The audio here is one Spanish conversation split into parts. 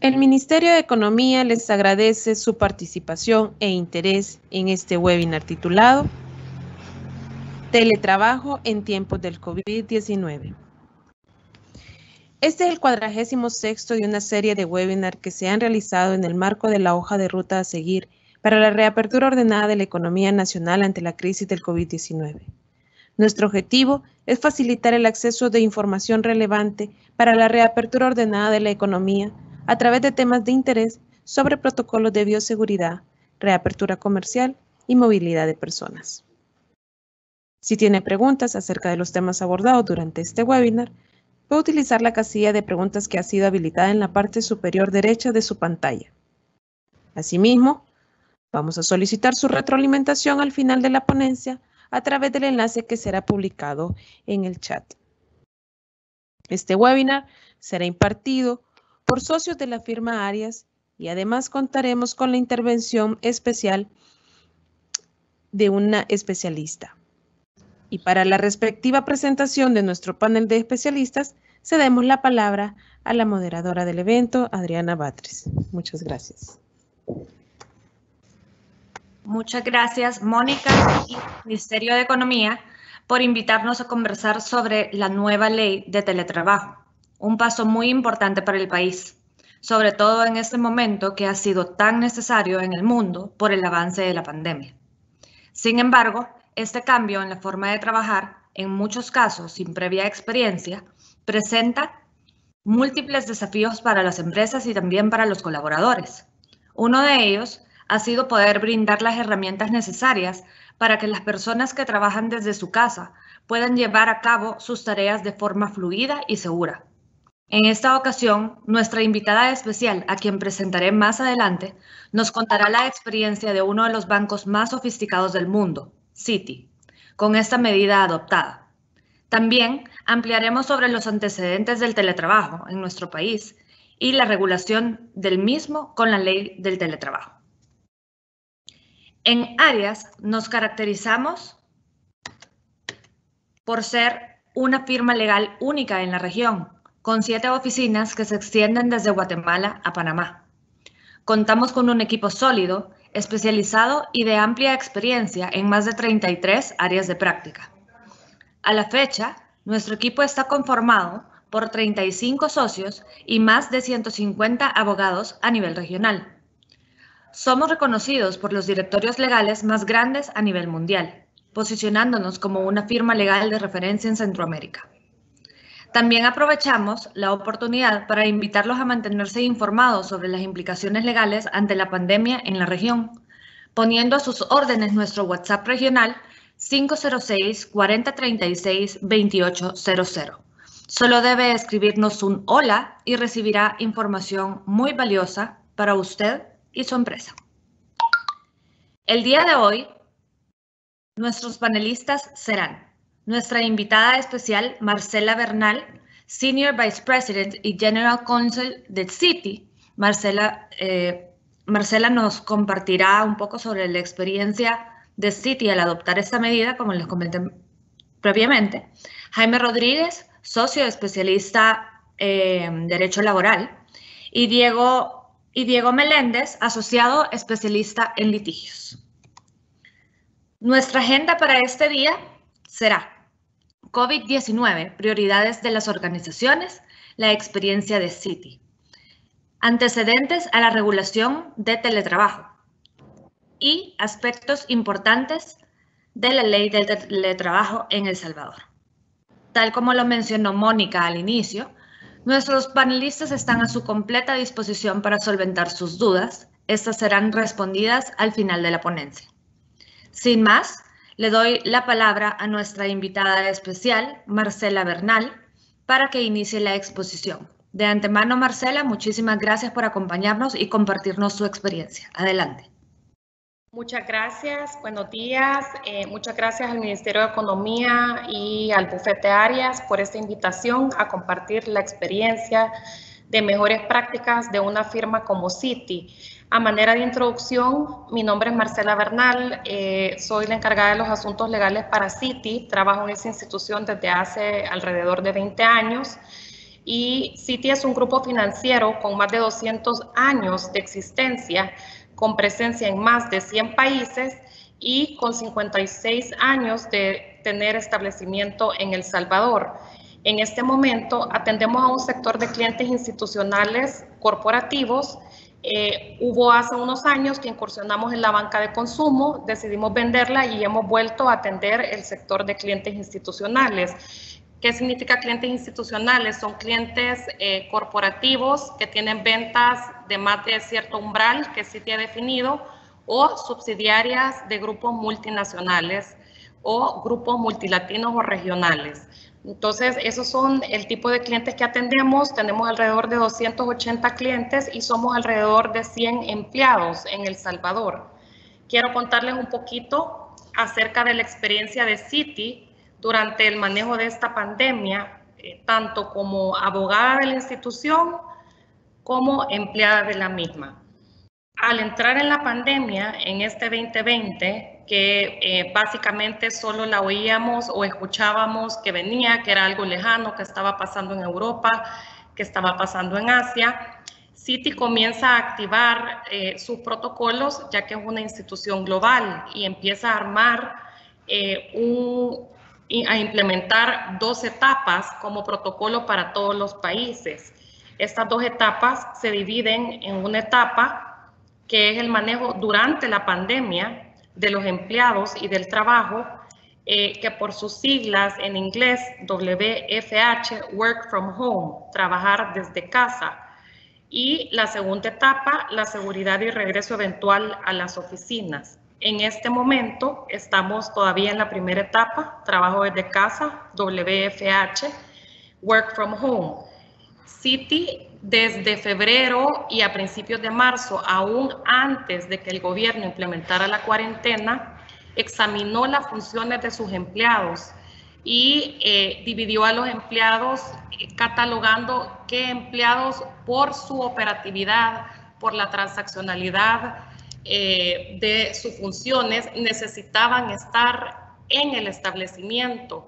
El Ministerio de Economía les agradece su participación e interés en este webinar titulado Teletrabajo en tiempos del COVID-19. Este es el 46º de una serie de webinars que se han realizado en el marco de la hoja de ruta a seguir para la reapertura ordenada de la economía nacional ante la crisis del COVID-19. Nuestro objetivo es facilitar el acceso de información relevante para la reapertura ordenada de la economía a través de temas de interés sobre protocolos de bioseguridad, reapertura comercial y movilidad de personas. Si tiene preguntas acerca de los temas abordados durante este webinar, puede utilizar la casilla de preguntas que ha sido habilitada en la parte superior derecha de su pantalla. Asimismo, vamos a solicitar su retroalimentación al final de la ponencia a través del enlace que será publicado en el chat. Este webinar será impartido por socios de la firma Arias y además contaremos con la intervención especial de una especialista. Y para la respectiva presentación de nuestro panel de especialistas, cedemos la palabra a la moderadora del evento, Adriana Batres. Muchas gracias. Muchas gracias, Mónica y Ministerio de Economía, por invitarnos a conversar sobre la nueva ley de teletrabajo, un paso muy importante para el país, sobre todo en este momento que ha sido tan necesario en el mundo por el avance de la pandemia. Sin embargo, este cambio en la forma de trabajar, en muchos casos sin previa experiencia, presenta múltiples desafíos para las empresas y también para los colaboradores. Uno de ellos ha sido poder brindar las herramientas necesarias para que las personas que trabajan desde su casa puedan llevar a cabo sus tareas de forma fluida y segura. En esta ocasión, nuestra invitada especial, a quien presentaré más adelante, nos contará la experiencia de uno de los bancos más sofisticados del mundo, Citi, con esta medida adoptada. También ampliaremos sobre los antecedentes del teletrabajo en nuestro país y la regulación del mismo con la ley del teletrabajo. En Arias nos caracterizamos por ser una firma legal única en la región, con 7 oficinas que se extienden desde Guatemala a Panamá. Contamos con un equipo sólido, especializado y de amplia experiencia en más de 33 áreas de práctica. A la fecha, nuestro equipo está conformado por 35 socios y más de 150 abogados a nivel regional. Somos reconocidos por los directorios legales más grandes a nivel mundial, posicionándonos como una firma legal de referencia en Centroamérica. También aprovechamos la oportunidad para invitarlos a mantenerse informados sobre las implicaciones legales ante la pandemia en la región, poniendo a sus órdenes nuestro WhatsApp regional 506-4036-2800. Solo debe escribirnos un hola y recibirá información muy valiosa para usted y su empresa. El día de hoy, nuestros panelistas serán nuestra invitada especial, Marcela Bernal, Senior Vice President y General Counsel de Citi. Marcela nos compartirá un poco sobre la experiencia de Citi al adoptar esta medida, como les comenté previamente. Jaime Rodríguez, socio especialista en Derecho Laboral. Y Diego Meléndez, asociado especialista en litigios. Nuestra agenda para este día será COVID-19, prioridades de las organizaciones, la experiencia de Citi, antecedentes a la regulación de teletrabajo y aspectos importantes de la ley del teletrabajo en El Salvador. Tal como lo mencionó Mónica al inicio, nuestros panelistas están a su completa disposición para solventar sus dudas. Estas serán respondidas al final de la ponencia. Sin más, le doy la palabra a nuestra invitada especial, Marcela Bernal, para que inicie la exposición. De antemano, Marcela, muchísimas gracias por acompañarnos y compartirnos su experiencia. Adelante. Muchas gracias, buenos días. Muchas gracias al Ministerio de Economía y al Bufete Arias por esta invitación a compartir la experiencia de mejores prácticas de una firma como Citi. A manera de introducción, mi nombre es Marcela Bernal, soy la encargada de los asuntos legales para Citi, trabajo en esa institución desde hace alrededor de 20 años. Y Citi es un grupo financiero con más de 200 años de existencia, con presencia en más de 100 países y con 56 años de tener establecimiento en El Salvador. En este momento atendemos a un sector de clientes institucionales corporativos. Hubo hace unos años que incursionamos en la banca de consumo, decidimos venderla y hemos vuelto a atender el sector de clientes institucionales. ¿Qué significa clientes institucionales? Son clientes corporativos que tienen ventas de más de cierto umbral que Citi ha definido, o subsidiarias de grupos multinacionales o grupos multilatinos o regionales. Entonces, esos son el tipo de clientes que atendemos. Tenemos alrededor de 280 clientes y somos alrededor de 100 empleados en El Salvador. Quiero contarles un poquito acerca de la experiencia de Citi durante el manejo de esta pandemia, tanto como abogada de la institución como empleada de la misma. Al entrar en la pandemia, en este 2020, que básicamente solo la oíamos o escuchábamos que venía, que era algo lejano, que estaba pasando en Europa, que estaba pasando en Asia, Citi comienza a activar sus protocolos, ya que es una institución global, y empieza a armar a implementar 2 etapas como protocolo para todos los países. Estas 2 etapas se dividen en una etapa que es el manejo durante la pandemia de los empleados y del trabajo, que por sus siglas en inglés WFH, Work from Home, trabajar desde casa. Y la segunda etapa, la seguridad y regreso eventual a las oficinas. En este momento estamos todavía en la primera etapa, trabajo desde casa, WFH, Work from Home. Citi, desde febrero y a principios de marzo, aún antes de que el gobierno implementara la cuarentena, examinó las funciones de sus empleados y dividió a los empleados catalogando qué empleados por su operatividad, por la transaccionalidad de sus funciones necesitaban estar en el establecimiento.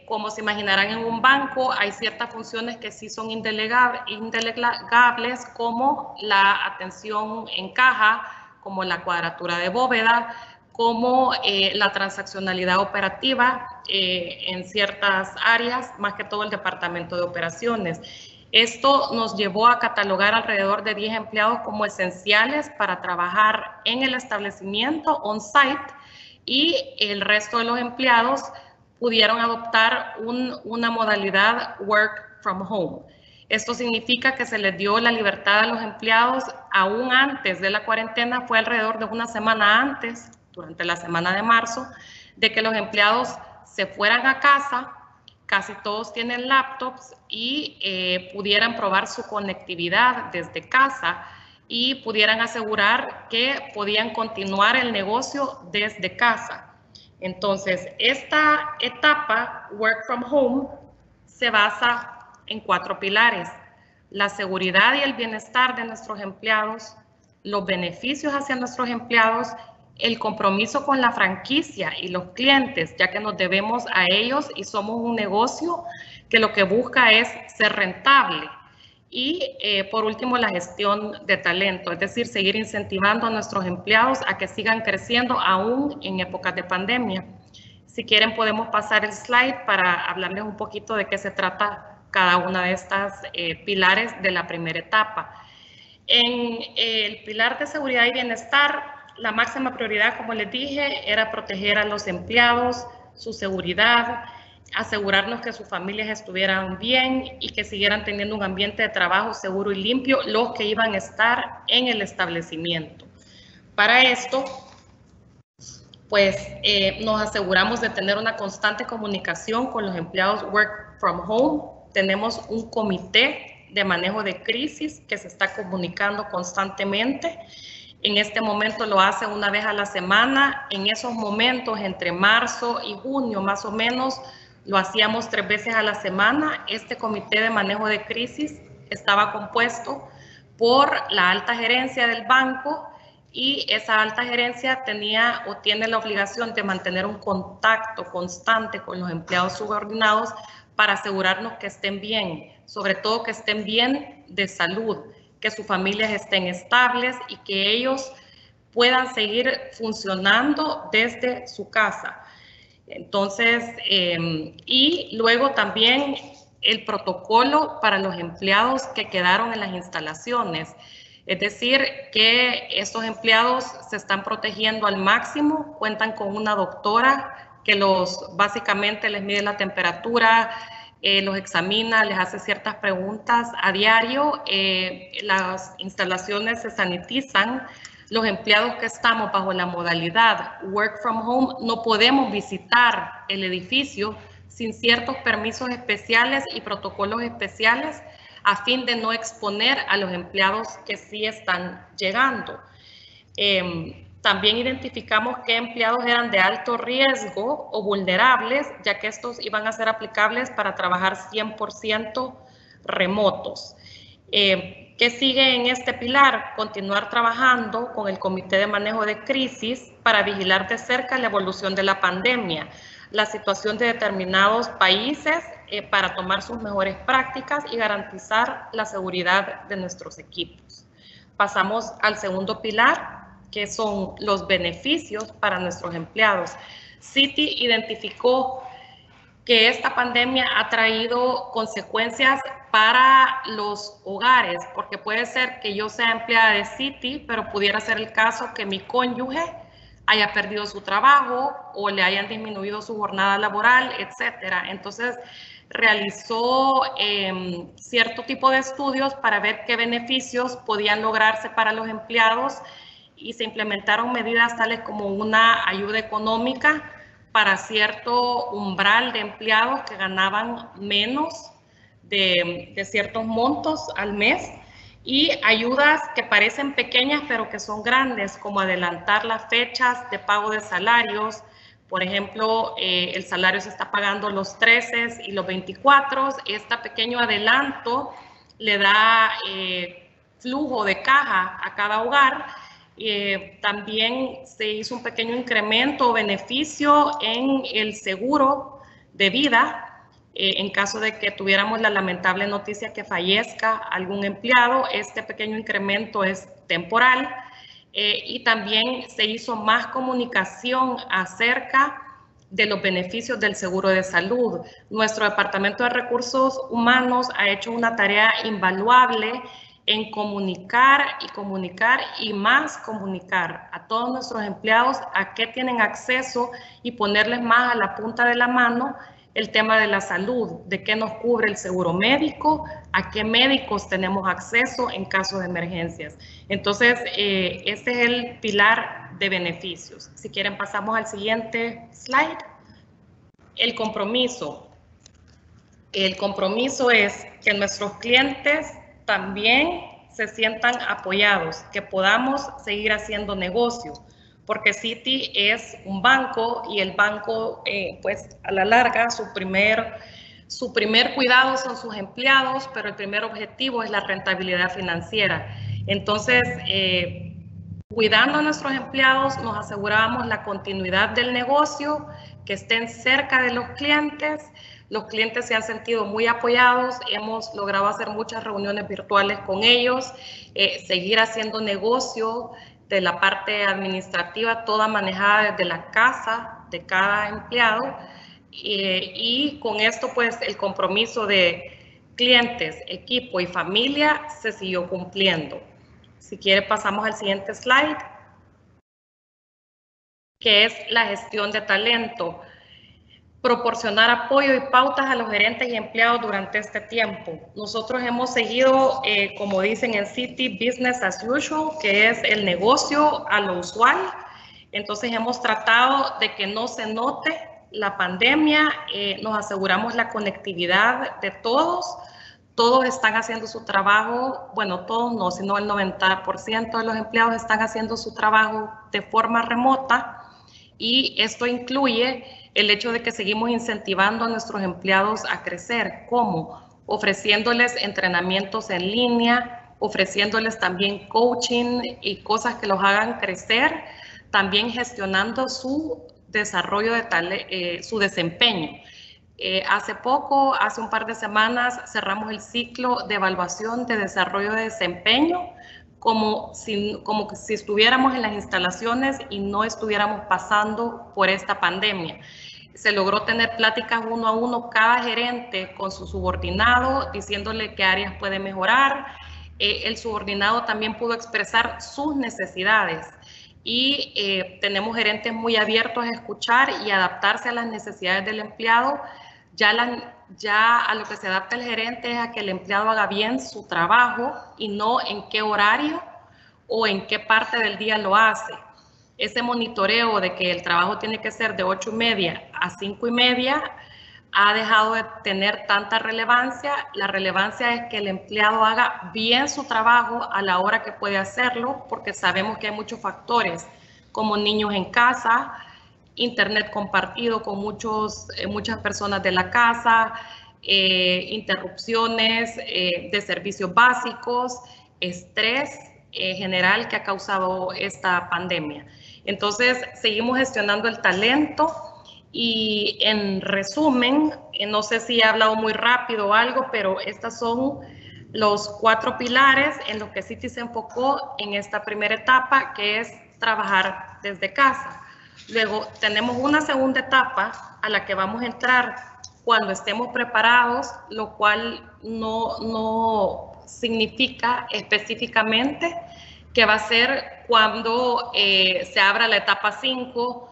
Como se imaginarán, en un banco hay ciertas funciones que sí son indelegables, como la atención en caja, como la cuadratura de bóveda, como la transaccionalidad operativa en ciertas áreas, más que todo el departamento de operaciones. Esto nos llevó a catalogar alrededor de 10 empleados como esenciales para trabajar en el establecimiento on-site, y el resto de los empleados pudieron adoptar una modalidad work from home. Esto significa que se les dio la libertad a los empleados aún antes de la cuarentena. Fue alrededor de una semana antes, durante la semana de marzo, de que los empleados se fueran a casa. Casi todos tienen laptops y pudieran probar su conectividad desde casa y pudieran asegurar que podían continuar el negocio desde casa. Entonces, esta etapa, Work from Home, se basa en 4 pilares: la seguridad y el bienestar de nuestros empleados, los beneficios hacia nuestros empleados, el compromiso con la franquicia y los clientes, ya que nos debemos a ellos y somos un negocio que lo que busca es ser rentable. Y por último, la gestión de talento, es decir, seguir incentivando a nuestros empleados a que sigan creciendo aún en épocas de pandemia. Si quieren, podemos pasar el slide para hablarles un poquito de qué se trata cada una de estas pilares de la primera etapa. En el pilar de seguridad y bienestar, la máxima prioridad, como les dije, era proteger a los empleados, su seguridad, asegurarnos que sus familias estuvieran bien y que siguieran teniendo un ambiente de trabajo seguro y limpio los que iban a estar en el establecimiento. Para esto, pues nos aseguramos de tener una constante comunicación con los empleados Work from Home. Tenemos un comité de manejo de crisis que se está comunicando constantemente. En este momento lo hace una vez a la semana. En esos momentos, entre marzo y junio más o menos, lo hacíamos 3 veces a la semana. Este comité de manejo de crisis estaba compuesto por la alta gerencia del banco, y esa alta gerencia tenía o tiene la obligación de mantener un contacto constante con los empleados subordinados para asegurarnos que estén bien, sobre todo que estén bien de salud, que sus familias estén estables y que ellos puedan seguir funcionando desde su casa. Entonces, y luego también el protocolo para los empleados que quedaron en las instalaciones. Es decir, que estos empleados se están protegiendo al máximo, cuentan con una doctora que básicamente les mide la temperatura, los examina, les hace ciertas preguntas a diario, las instalaciones se sanitizan. Los empleados que estamos bajo la modalidad Work from Home no podemos visitar el edificio sin ciertos permisos especiales y protocolos especiales a fin de no exponer a los empleados que sí están llegando. También identificamos qué empleados eran de alto riesgo o vulnerables, ya que estos iban a ser aplicables para trabajar 100% remotos. ¿Qué sigue en este pilar? Continuar trabajando con el Comité de Manejo de Crisis para vigilar de cerca la evolución de la pandemia, la situación de determinados países para tomar sus mejores prácticas y garantizar la seguridad de nuestros equipos. Pasamos al segundo pilar, que son los beneficios para nuestros empleados. Citi identificó que esta pandemia ha traído consecuencias para los hogares, porque puede ser que yo sea empleada de Citi, pero pudiera ser el caso que mi cónyuge haya perdido su trabajo o le hayan disminuido su jornada laboral, etcétera. Entonces, realizó cierto tipo de estudios para ver qué beneficios podían lograrse para los empleados y se implementaron medidas tales como una ayuda económica para cierto umbral de empleados que ganaban menos de ciertos montos al mes, y ayudas que parecen pequeñas pero que son grandes, como adelantar las fechas de pago de salarios. Por ejemplo, el salario se está pagando los 13 y los 24. Este pequeño adelanto le da flujo de caja a cada hogar. También se hizo un pequeño incremento o beneficio en el seguro de vida en caso de que tuviéramos la lamentable noticia que fallezca algún empleado. Este pequeño incremento es temporal. Y también se hizo más comunicación acerca de los beneficios del seguro de salud. Nuestro Departamento de Recursos Humanos ha hecho una tarea invaluable en comunicar y más comunicar a todos nuestros empleados a qué tienen acceso y ponerles más a la punta de la mano el tema de la salud, de qué nos cubre el seguro médico, a qué médicos tenemos acceso en caso de emergencias. Entonces, este es el pilar de beneficios. Si quieren, pasamos al siguiente slide. El compromiso. El compromiso es que nuestros clientes también se sientan apoyados, que podamos seguir haciendo negocio, porque Citi es un banco y el banco, pues a la larga, su primer cuidado son sus empleados, pero el primer objetivo es la rentabilidad financiera. Entonces, cuidando a nuestros empleados, nos aseguramos la continuidad del negocio, que estén cerca de los clientes. Los clientes se han sentido muy apoyados, hemos logrado hacer muchas reuniones virtuales con ellos, seguir haciendo negocio de la parte administrativa, toda manejada desde la casa de cada empleado, y con esto pues el compromiso de clientes, equipo y familia se siguió cumpliendo. Si quiere, pasamos al siguiente slide, que es la gestión de talento. Proporcionar apoyo y pautas a los gerentes y empleados durante este tiempo. Nosotros hemos seguido, como dicen en Citi, business as usual, que es el negocio a lo usual. Entonces hemos tratado de que no se note la pandemia, nos aseguramos la conectividad de todos. Todos están haciendo su trabajo, bueno, todos no, sino el 90% de los empleados están haciendo su trabajo de forma remota, y esto incluye el hecho de que seguimos incentivando a nuestros empleados a crecer. ¿Cómo? Ofreciéndoles entrenamientos en línea, ofreciéndoles también coaching y cosas que los hagan crecer, también gestionando su desarrollo de su desempeño. Hace un par de semanas, cerramos el ciclo de evaluación de desarrollo de desempeño, como si estuviéramos en las instalaciones y no estuviéramos pasando por esta pandemia. Se logró tener pláticas uno a uno, cada gerente con su subordinado, diciéndole qué áreas puede mejorar. El subordinado también pudo expresar sus necesidades y tenemos gerentes muy abiertos a escuchar y adaptarse a las necesidades del empleado. Ya a lo que se adapta el gerente es a que el empleado haga bien su trabajo y no en qué horario o en qué parte del día lo hace. Ese monitoreo de que el trabajo tiene que ser de 8:30 a 5:30 ha dejado de tener tanta relevancia. La relevancia es que el empleado haga bien su trabajo a la hora que puede hacerlo, porque sabemos que hay muchos factores, como niños en casa, internet compartido con muchas personas de la casa, interrupciones de servicios básicos, estrés general que ha causado esta pandemia. Entonces, seguimos gestionando el talento y en resumen, no sé si he hablado muy rápido o algo, pero estos son los 4 pilares en los que Citi se enfocó en esta primera etapa, que es trabajar desde casa. Luego tenemos una segunda etapa a la que vamos a entrar cuando estemos preparados, lo cual no significa específicamente que va a ser cuando se abra la etapa 5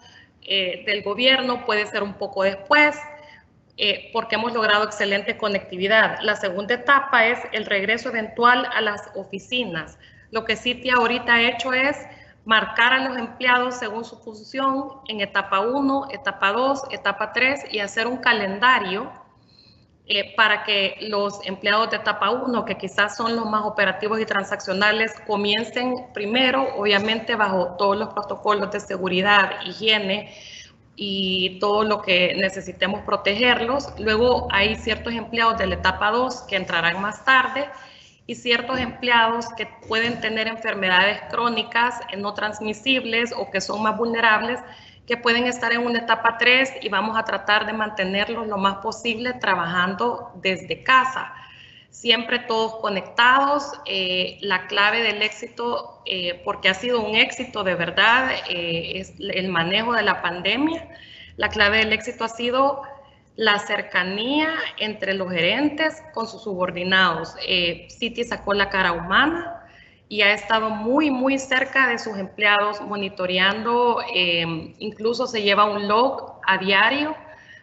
del gobierno, puede ser un poco después, porque hemos logrado excelente conectividad. La segunda etapa es el regreso eventual a las oficinas. Lo que Citi ahorita ha hecho es marcar a los empleados según su función en etapa 1, etapa 2, etapa 3 y hacer un calendario para que los empleados de etapa 1, que quizás son los más operativos y transaccionales, comiencen primero, obviamente bajo todos los protocolos de seguridad, higiene y todo lo que necesitemos protegerlos. Luego hay ciertos empleados de la etapa 2 que entrarán más tarde y ciertos empleados que pueden tener enfermedades crónicas no transmisibles o que son más vulnerables, que pueden estar en una etapa 3 y vamos a tratar de mantenerlos lo más posible trabajando desde casa. Siempre todos conectados. La clave del éxito, porque ha sido un éxito de verdad, es el manejo de la pandemia. La clave del éxito ha sido la cercanía entre los gerentes con sus subordinados. Citi sacó la cara humana y ha estado muy, muy cerca de sus empleados, monitoreando, incluso se lleva un log a diario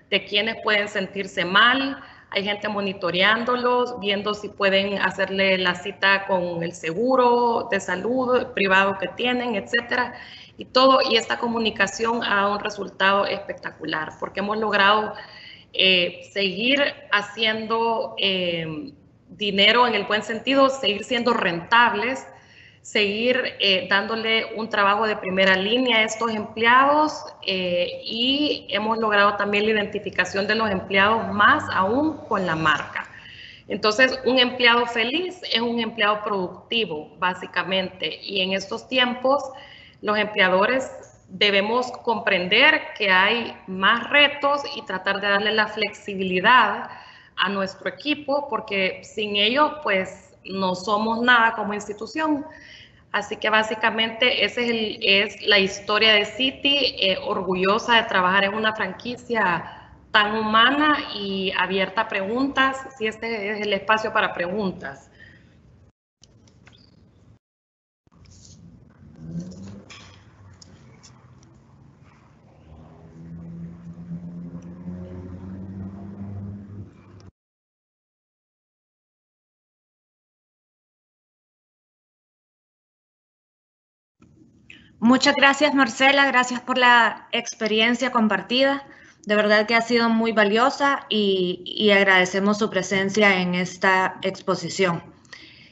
de quienes pueden sentirse mal. Hay gente monitoreándolos, viendo si pueden hacerle la cita con el seguro de salud privado que tienen, etcétera. Y esta comunicación ha dado un resultado espectacular, porque hemos logrado seguir haciendo dinero en el buen sentido, seguir siendo rentables, seguir dándole un trabajo de primera línea a estos empleados y hemos logrado también la identificación de los empleados más aún con la marca. Entonces, un empleado feliz es un empleado productivo, básicamente, y en estos tiempos los empleadores debemos comprender que hay más retos y tratar de darle la flexibilidad a nuestro equipo, porque sin ellos, pues, no somos nada como institución. Así que básicamente esa es la historia de Citi, orgullosa de trabajar en una franquicia tan humana y abierta a preguntas. Si este es el espacio para preguntas. Muchas gracias, Marcela, gracias por la experiencia compartida. De verdad que ha sido muy valiosa y agradecemos su presencia en esta exposición.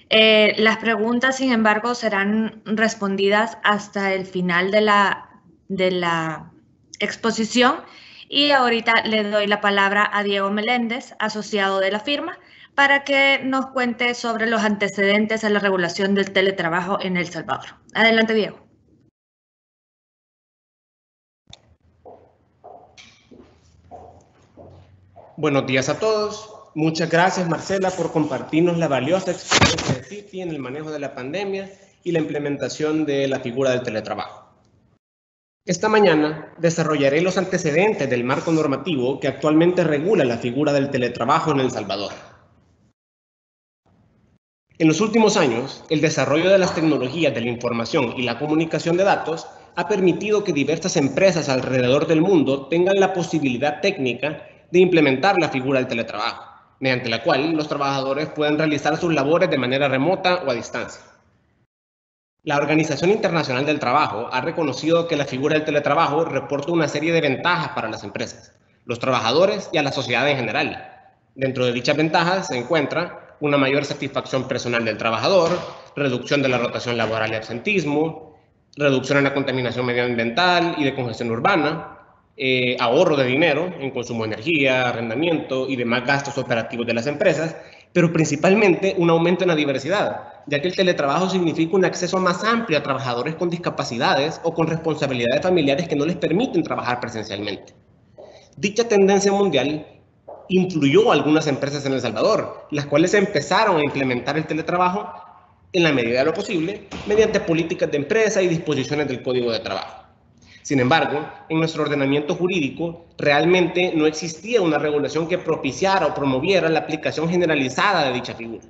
Las preguntas, sin embargo, serán respondidas hasta el final de la exposición y ahorita le doy la palabra a Diego Meléndez, asociado de la firma, para que nos cuente sobre los antecedentes a la regulación del teletrabajo en El Salvador. Adelante, Diego. Buenos días a todos. Muchas gracias, Marcela, por compartirnos la valiosa experiencia de Citi en el manejo de la pandemia y la implementación de la figura del teletrabajo. Esta mañana desarrollaré los antecedentes del marco normativo que actualmente regula la figura del teletrabajo en El Salvador. En los últimos años, el desarrollo de las tecnologías de la información y la comunicación de datos ha permitido que diversas empresas alrededor del mundo tengan la posibilidad técnica de implementar la figura del teletrabajo, mediante la cual los trabajadores pueden realizar sus labores de manera remota o a distancia. La Organización Internacional del Trabajo ha reconocido que la figura del teletrabajo reporta una serie de ventajas para las empresas, los trabajadores y a la sociedad en general. Dentro de dichas ventajas se encuentra una mayor satisfacción personal del trabajador, reducción de la rotación laboral y absentismo, reducción en la contaminación medioambiental y de congestión urbana, ahorro de dinero en consumo de energía, arrendamiento y demás gastos operativos de las empresas, pero principalmente un aumento en la diversidad, ya que el teletrabajo significa un acceso más amplio a trabajadores con discapacidades o con responsabilidades familiares que no les permiten trabajar presencialmente. Dicha tendencia mundial influyó a algunas empresas en El Salvador, las cuales empezaron a implementar el teletrabajo en la medida de lo posible mediante políticas de empresa y disposiciones del Código de Trabajo. Sin embargo, en nuestro ordenamiento jurídico realmente no existía una regulación que propiciara o promoviera la aplicación generalizada de dicha figura.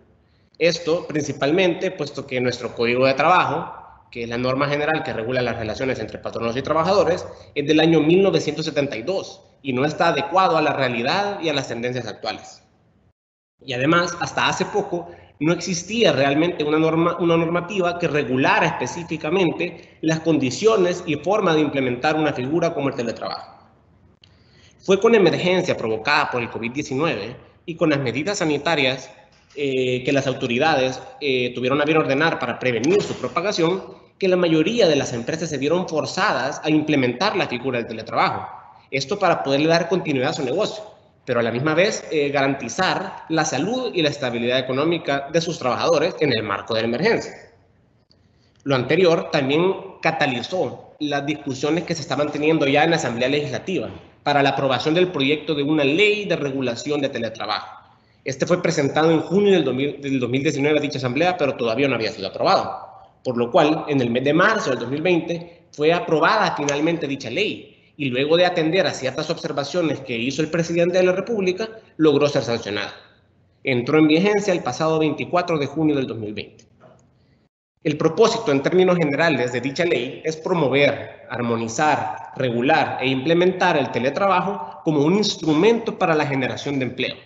Esto principalmente puesto que nuestro Código de Trabajo, que es la norma general que regula las relaciones entre patronos y trabajadores, es del año 1972 y no está adecuado a la realidad y a las tendencias actuales. Y además, hasta hace poco, no existía realmente una normativa que regulara específicamente las condiciones y forma de implementar una figura como el teletrabajo. Fue con emergencia provocada por el COVID-19 y con las medidas sanitarias que las autoridades tuvieron a bien ordenar para prevenir su propagación, que la mayoría de las empresas se vieron forzadas a implementar la figura del teletrabajo. Esto para poderle dar continuidad a su negocio, pero a la misma vez garantizar la salud y la estabilidad económica de sus trabajadores en el marco de la emergencia. Lo anterior también catalizó las discusiones que se estaban teniendo ya en la Asamblea Legislativa para la aprobación del proyecto de una ley de regulación de teletrabajo. Este fue presentado en junio del 2019 a dicha Asamblea, pero todavía no había sido aprobado, por lo cual en el mes de marzo del 2020 fue aprobada finalmente dicha ley, y luego de atender a ciertas observaciones que hizo el presidente de la República, logró ser sancionada. Entró en vigencia el pasado 24 de junio del 2020. El propósito en términos generales de dicha ley es promover, armonizar, regular e implementar el teletrabajo como un instrumento para la generación de empleo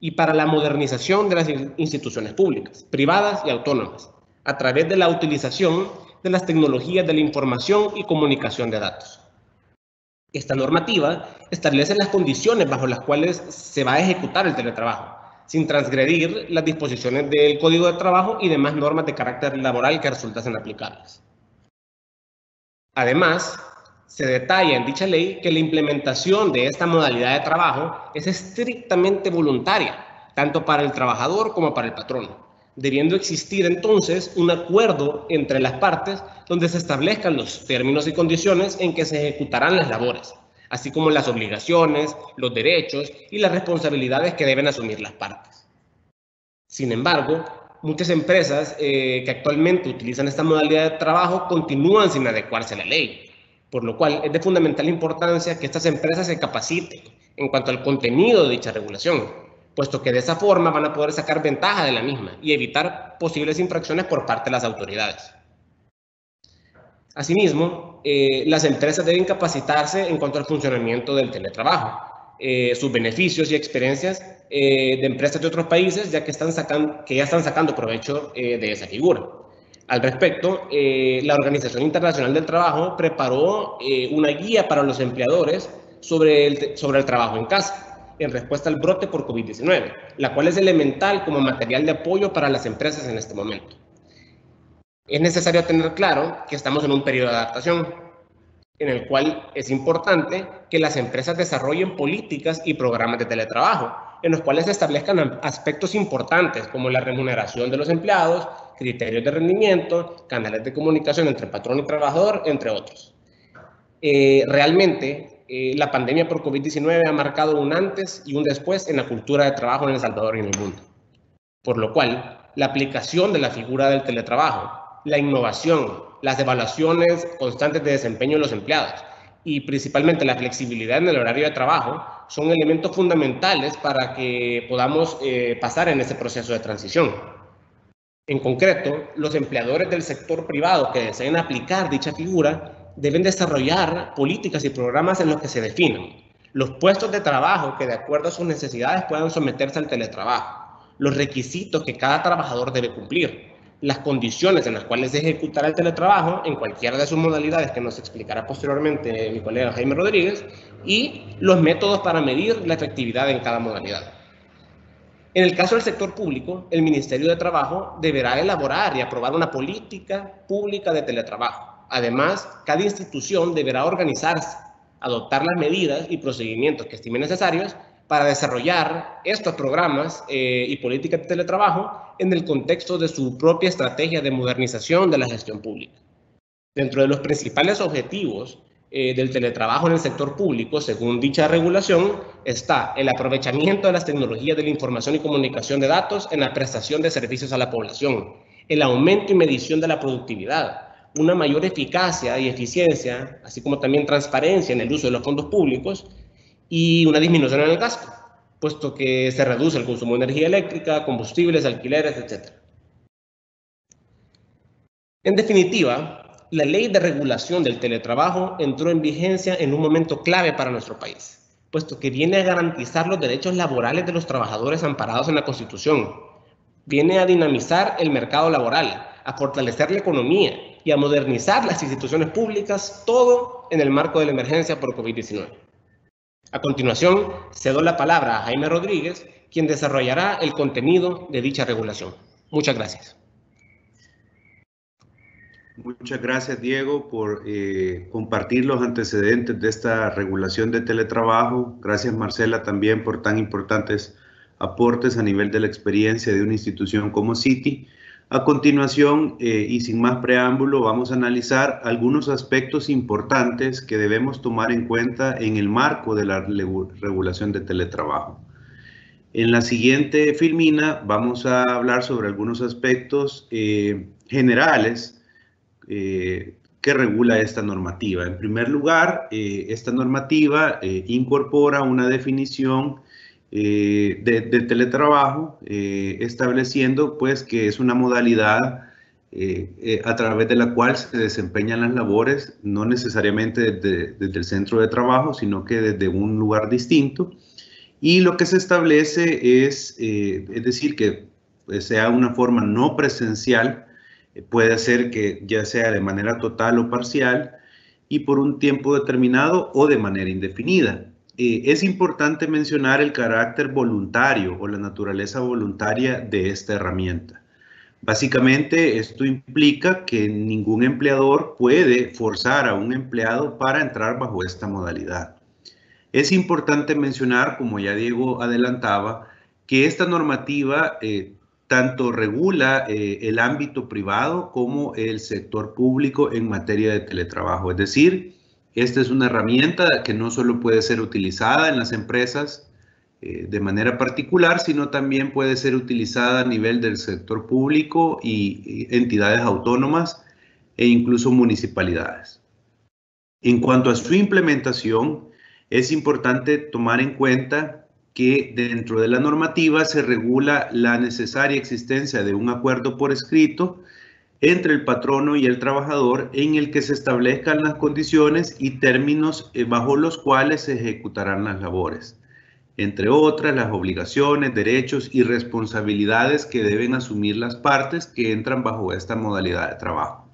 y para la modernización de las instituciones públicas, privadas y autónomas, a través de la utilización de las tecnologías de la información y comunicación de datos. Esta normativa establece las condiciones bajo las cuales se va a ejecutar el teletrabajo, sin transgredir las disposiciones del Código de Trabajo y demás normas de carácter laboral que resultasen aplicables. Además, se detalla en dicha ley que la implementación de esta modalidad de trabajo es estrictamente voluntaria, tanto para el trabajador como para el patrono, debiendo existir entonces un acuerdo entre las partes donde se establezcan los términos y condiciones en que se ejecutarán las labores, así como las obligaciones, los derechos y las responsabilidades que deben asumir las partes. Sin embargo, muchas empresas que actualmente utilizan esta modalidad de trabajo continúan sin adecuarse a la ley, por lo cual es de fundamental importancia que estas empresas se capaciten en cuanto al contenido de dicha regulación, puesto que de esa forma van a poder sacar ventaja de la misma y evitar posibles infracciones por parte de las autoridades. Asimismo, las empresas deben capacitarse en cuanto al funcionamiento del teletrabajo, sus beneficios y experiencias de empresas de otros países ya están sacando provecho de esa figura. Al respecto, la Organización Internacional del Trabajo preparó una guía para los empleadores sobre el trabajo en casa, en respuesta al brote por COVID-19, la cual es elemental como material de apoyo para las empresas en este momento. Es necesario tener claro que estamos en un periodo de adaptación, en el cual es importante que las empresas desarrollen políticas y programas de teletrabajo, en los cuales se establezcan aspectos importantes como la remuneración de los empleados, criterios de rendimiento, canales de comunicación entre patrón y trabajador, entre otros. Realmente, la pandemia por COVID-19 ha marcado un antes y un después en la cultura de trabajo en El Salvador y en el mundo. Por lo cual, la aplicación de la figura del teletrabajo, la innovación, las evaluaciones constantes de desempeño de los empleados y principalmente la flexibilidad en el horario de trabajo son elementos fundamentales para que podamos pasar en ese proceso de transición. En concreto, los empleadores del sector privado que deseen aplicar dicha figura deben desarrollar políticas y programas en los que se definan los puestos de trabajo que de acuerdo a sus necesidades puedan someterse al teletrabajo, los requisitos que cada trabajador debe cumplir, las condiciones en las cuales se ejecutará el teletrabajo en cualquiera de sus modalidades que nos explicará posteriormente mi colega Jaime Rodríguez, y los métodos para medir la efectividad en cada modalidad. En el caso del sector público, el Ministerio de Trabajo deberá elaborar y aprobar una política pública de teletrabajo. Además, cada institución deberá organizarse, adoptar las medidas y procedimientos que estime necesarios para desarrollar estos programas y políticas de teletrabajo en el contexto de su propia estrategia de modernización de la gestión pública. Dentro de los principales objetivos del teletrabajo en el sector público, según dicha regulación, está el aprovechamiento de las tecnologías de la información y comunicación de datos en la prestación de servicios a la población, el aumento y medición de la productividad, una mayor eficacia y eficiencia, así como también transparencia en el uso de los fondos públicos y una disminución en el gasto, puesto que se reduce el consumo de energía eléctrica, combustibles, alquileres, etc. En definitiva, la ley de regulación del teletrabajo entró en vigencia en un momento clave para nuestro país, puesto que viene a garantizar los derechos laborales de los trabajadores amparados en la Constitución, viene a dinamizar el mercado laboral, a fortalecer la economía y a modernizar las instituciones públicas, todo en el marco de la emergencia por COVID-19. A continuación, cedo la palabra a Jaime Rodríguez, quien desarrollará el contenido de dicha regulación. Muchas gracias. Muchas gracias, Diego, por compartir los antecedentes de esta regulación de teletrabajo. Gracias, Marcela, también por tan importantes aportes a nivel de la experiencia de una institución como Citi. A continuación, y sin más preámbulo, vamos a analizar algunos aspectos importantes que debemos tomar en cuenta en el marco de la regulación de teletrabajo. En la siguiente filmina vamos a hablar sobre algunos aspectos generales que regula esta normativa. En primer lugar, esta normativa incorpora una definición de teletrabajo, estableciendo pues que es una modalidad a través de la cual se desempeñan las labores, no necesariamente desde el centro de trabajo, sino que desde un lugar distinto. Y lo que se establece es decir, que sea una forma no presencial, puede ser que ya sea de manera total o parcial y por un tiempo determinado o de manera indefinida. Es importante mencionar el carácter voluntario o la naturaleza voluntaria de esta herramienta. Básicamente, esto implica que ningún empleador puede forzar a un empleado para entrar bajo esta modalidad. Es importante mencionar, como ya Diego adelantaba, que esta normativa tanto regula el ámbito privado como el sector público en materia de teletrabajo. Es decir, esta es una herramienta que no solo puede ser utilizada en las empresas de manera particular, sino también puede ser utilizada a nivel del sector público y entidades autónomas e incluso municipalidades. En cuanto a su implementación, es importante tomar en cuenta que dentro de la normativa se regula la necesaria existencia de un acuerdo por escrito entre el patrono y el trabajador en el que se establezcan las condiciones y términos bajo los cuales se ejecutarán las labores, entre otras las obligaciones, derechos y responsabilidades que deben asumir las partes que entran bajo esta modalidad de trabajo.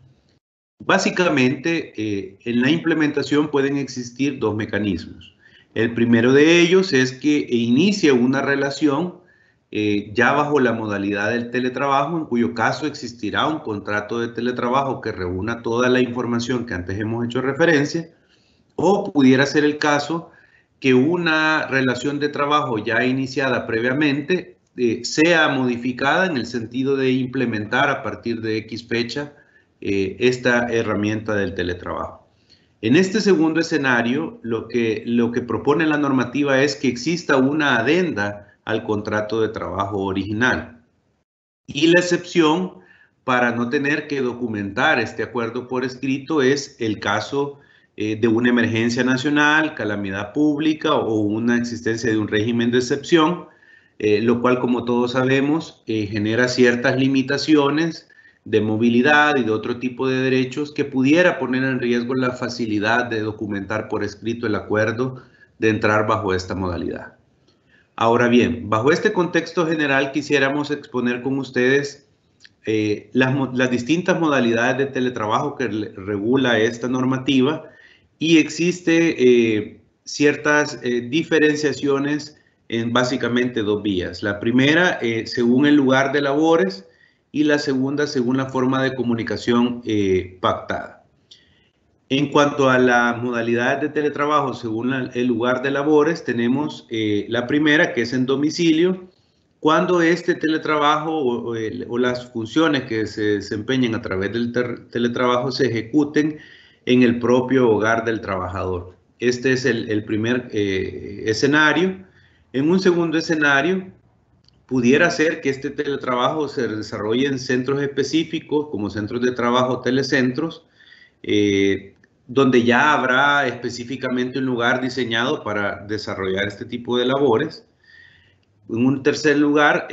Básicamente, en la implementación pueden existir dos mecanismos. El primero de ellos es que inicie una relación ya bajo la modalidad del teletrabajo, en cuyo caso existirá un contrato de teletrabajo que reúna toda la información que antes hemos hecho referencia, o pudiera ser el caso que una relación de trabajo ya iniciada previamente sea modificada en el sentido de implementar a partir de X fecha esta herramienta del teletrabajo. En este segundo escenario, lo que propone la normativa es que exista una adenda al contrato de trabajo original. Y la excepción para no tener que documentar este acuerdo por escrito es el caso de una emergencia nacional, calamidad pública o una existencia de un régimen de excepción, lo cual, como todos sabemos, genera ciertas limitaciones de movilidad y de otro tipo de derechos que pudiera poner en riesgo la facilidad de documentar por escrito el acuerdo de entrar bajo esta modalidad. Ahora bien, bajo este contexto general quisiéramos exponer con ustedes las distintas modalidades de teletrabajo que regula esta normativa y existe ciertas diferenciaciones en básicamente dos vías. La primera, según el lugar de labores, y la segunda, según la forma de comunicación pactada. En cuanto a las modalidades de teletrabajo según el lugar de labores, tenemos la primera, que es en domicilio, cuando este teletrabajo o las funciones que se desempeñen a través del teletrabajo se ejecuten en el propio hogar del trabajador. Este es el primer escenario. En un segundo escenario, pudiera ser que este teletrabajo se desarrolle en centros específicos, como centros de trabajo, telecentros, donde ya habrá específicamente un lugar diseñado para desarrollar este tipo de labores. En un tercer lugar,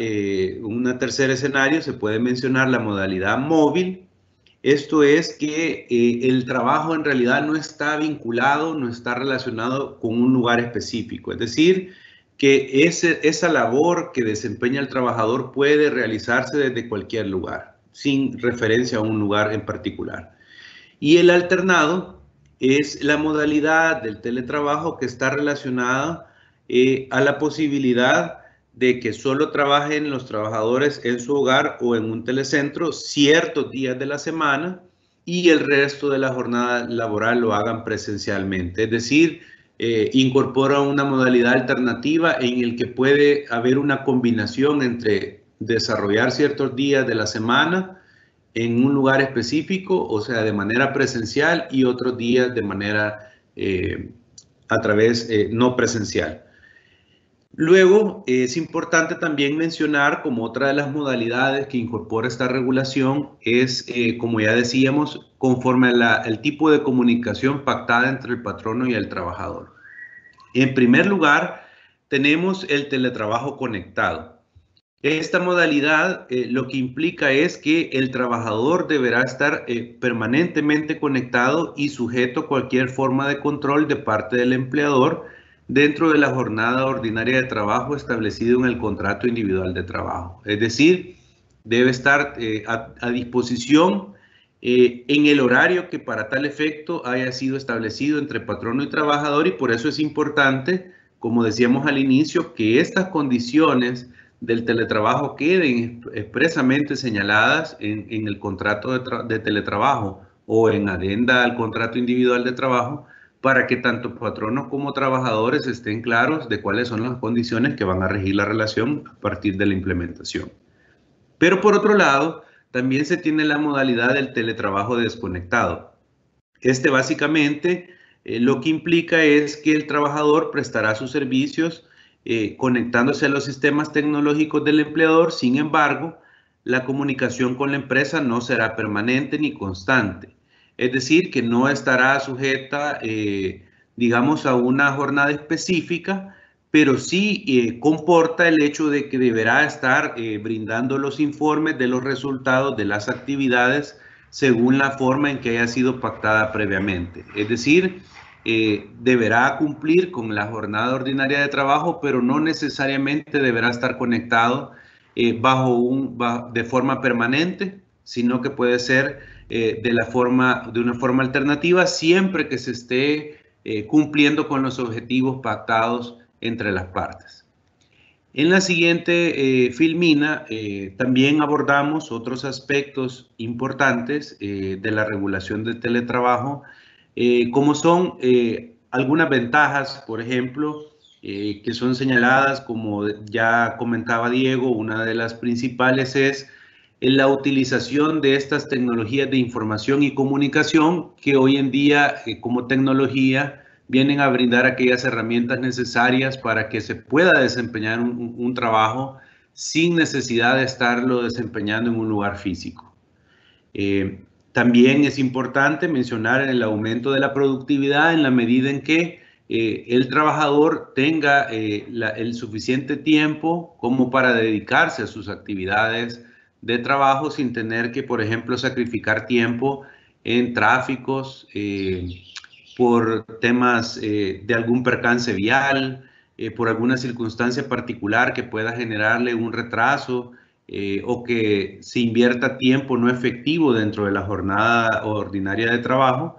un tercer escenario, se puede mencionar la modalidad móvil. Esto es que el trabajo en realidad no está vinculado, no está relacionado con un lugar específico. Es decir, que esa labor que desempeña el trabajador puede realizarse desde cualquier lugar, sin referencia a un lugar en particular. Y el alternado es la modalidad del teletrabajo que está relacionada a la posibilidad de que solo trabajen los trabajadores en su hogar o en un telecentro ciertos días de la semana y el resto de la jornada laboral lo hagan presencialmente. Es decir, incorpora una modalidad alternativa en el que puede haber una combinación entre desarrollar ciertos días de la semana en un lugar específico, o sea, de manera presencial, y otros días de manera a través no presencial. Luego, es importante también mencionar como otra de las modalidades que incorpora esta regulación es, como ya decíamos, conforme al tipo de comunicación pactada entre el patrono y el trabajador. En primer lugar, tenemos el teletrabajo conectado. Esta modalidad lo que implica es que el trabajador deberá estar permanentemente conectado y sujeto a cualquier forma de control de parte del empleador dentro de la jornada ordinaria de trabajo establecido en el contrato individual de trabajo. Es decir, debe estar a disposición en el horario que para tal efecto haya sido establecido entre patrono y trabajador, y por eso es importante, como decíamos al inicio, que estas condiciones del teletrabajo queden expresamente señaladas en el contrato de teletrabajo o en adenda al contrato individual de trabajo, para que tanto patronos como trabajadores estén claros de cuáles son las condiciones que van a regir la relación a partir de la implementación. Pero por otro lado, también se tiene la modalidad del teletrabajo desconectado. Este básicamente lo que implica es que el trabajador prestará sus servicios conectándose a los sistemas tecnológicos del empleador. Sin embargo, la comunicación con la empresa no será permanente ni constante. Es decir, que no estará sujeta, digamos, a una jornada específica, pero sí comporta el hecho de que deberá estar brindando los informes de los resultados de las actividades según la forma en que haya sido pactada previamente. Es decir, deberá cumplir con la jornada ordinaria de trabajo, pero no necesariamente deberá estar conectado de forma permanente, sino que puede ser de una forma alternativa, siempre que se esté cumpliendo con los objetivos pactados entre las partes. En la siguiente filmina también abordamos otros aspectos importantes de la regulación del teletrabajo, como son algunas ventajas, por ejemplo, que son señaladas, como ya comentaba Diego. Una de las principales es en la utilización de estas tecnologías de información y comunicación que hoy en día como tecnología vienen a brindar aquellas herramientas necesarias para que se pueda desempeñar un trabajo sin necesidad de estarlo desempeñando en un lugar físico. También es importante mencionar el aumento de la productividad en la medida en que el trabajador tenga el suficiente tiempo como para dedicarse a sus actividades de trabajo sin tener que, por ejemplo, sacrificar tiempo en tráficos, por temas de algún percance vial, por alguna circunstancia particular que pueda generarle un retraso o que se invierta tiempo no efectivo dentro de la jornada ordinaria de trabajo